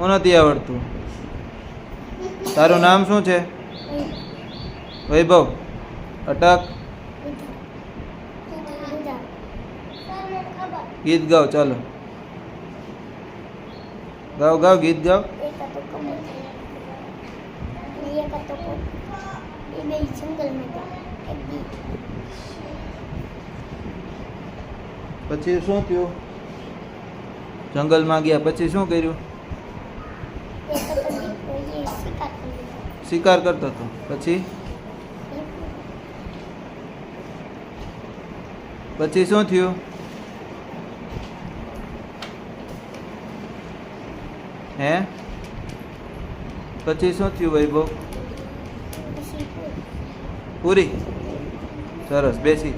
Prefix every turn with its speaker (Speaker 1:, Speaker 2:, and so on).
Speaker 1: નથી આવડતું. તારું નામ શું છે? વૈભવ. અટક. ગીત ગાઓ. ચાલો ગાઓ ગાઓ ગીત ગાઓ. પછી શું થયું? જંગલમાં ગયા પછી શું કર્યું? શિકાર કરતો હતો. પછી પછી શું થયું? હે પછી શું થયું વૈભવ? પૂરી. સરસ. બેસી